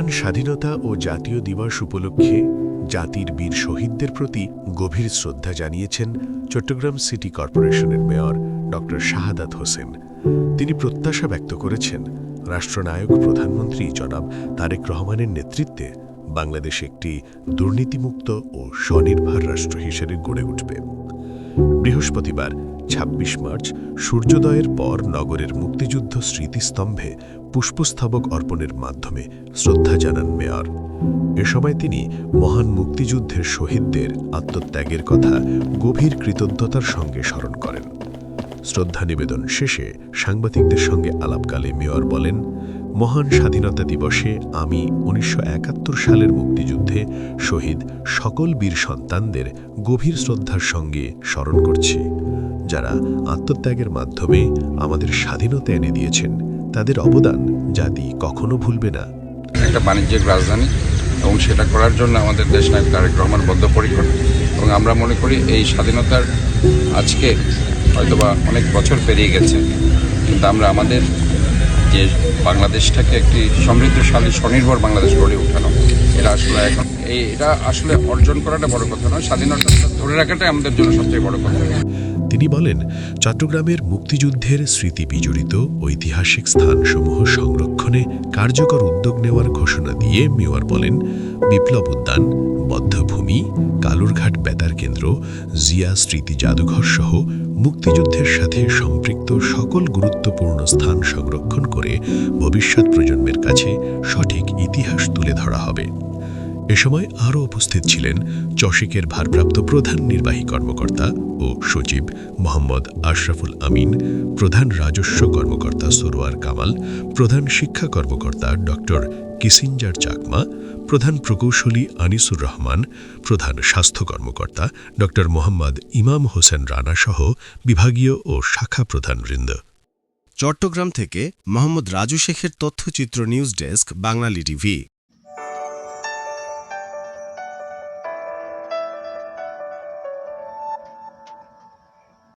মহান স্বাধীনতা ও জাতীয় দিবস উপলক্ষে জাতির বীর শহীদদের প্রতি গভীর শ্রদ্ধা জানিয়েছেন চট্টগ্রাম সিটি কর্পোরেশনের মেয়র ড শাহাদাত হোসেন। তিনি প্রত্যাশা ব্যক্ত করেছেন, রাষ্ট্রনায়ক প্রধানমন্ত্রী জনাব তারেক রহমানের নেতৃত্বে বাংলাদেশ একটি দুর্নীতিমুক্ত ও স্বনির্ভর রাষ্ট্র হিসেবে গড়ে উঠবে। বৃহস্পতিবার ২৬ মার্চ সূর্যোদয়ের পর নগরের মুক্তিযুদ্ধ স্মৃতিস্তম্ভে পুষ্পস্তবক অর্পণের মাধ্যমে শ্রদ্ধা জানান মেয়র। এ সময় তিনি মহান মুক্তিযুদ্ধের শহীদদের আত্মত্যাগের কথা গভীর কৃতজ্ঞতার সঙ্গে স্মরণ করেন। শ্রদ্ধা নিবেদন শেষে সাংবাদিকদের সঙ্গে আলাপকালে মেয়র বলেন, মহান স্বাধীনতা দিবসে আমি ১৯৭১ সালের মুক্তিযুদ্ধে শহীদ সকল বীর সন্তানদের গভীর শ্রদ্ধার সঙ্গে স্মরণ করছি, যারা আত্মত্যাগের মাধ্যমে আমাদের স্বাধীনতা এনে দিয়েছেন। তাদের অবদান জাতি কখনো ভুলবে না। একটা বাণিজ্যিক রাজধানী এবং সেটা করার জন্য আমাদের দেশনায়ক তারেক রহমান বদ্ধপরিকর, এবং আমরা মনে করি এই স্বাধীনতার আজকে হয়তোবা অনেক বছর পেরিয়ে গেছে, কিন্তু আমরা আমাদের যে বাংলাদেশটাকে একটি সমৃদ্ধশালী স্বনির্ভর বাংলাদেশ গড়ে ওঠানো, এটা আসলে অর্জন করাটা বড় কথা নয়, স্বাধীনতা ধরে রাখাটাই আমাদের জন্য সবচেয়ে বড় কথা। তিনি বলেন, চট্টগ্রামের মুক্তিযুদ্ধের স্মৃতি বিজড়িত ঐতিহাসিক স্থানসমূহ সংরক্ষণে কার্যকর উদ্যোগ নেওয়ার ঘোষণা দিয়ে মেয়র বলেন, বিপ্লব উদ্যান, বধ্যভূমি, কালুরঘাট বেতার কেন্দ্র, জিয়া স্মৃতি জাদুঘর সহ মুক্তিযুদ্ধের সাথে সম্পৃক্ত সকল গুরুত্বপূর্ণ স্থান সংরক্ষণ করে ভবিষ্যৎ প্রজন্মের কাছে সঠিক ইতিহাস তুলে ধরা হবে। এ সময় আরও উপস্থিত ছিলেন চসিকের ভারপ্রাপ্ত প্রধান নির্বাহী কর্মকর্তা ও সচিব মোহাম্মদ আশরাফুল আমিন, প্রধান রাজস্ব কর্মকর্তা সরোয়ার কামাল, প্রধান শিক্ষা কর্মকর্তা ড কিসিঞ্জার চাকমা, প্রধান প্রকৌশলী আনিসুর রহমান, প্রধান স্বাস্থ্য কর্মকর্তা ড মোহাম্মদ ইমাম হোসেন রানা সহ বিভাগীয় ও শাখা প্রধানবৃন্দ। চট্টগ্রাম থেকে মোহাম্মদ রাজু শেখের তথ্যচিত্র নিউজ ডেস্ক, বাংলালি টিভি।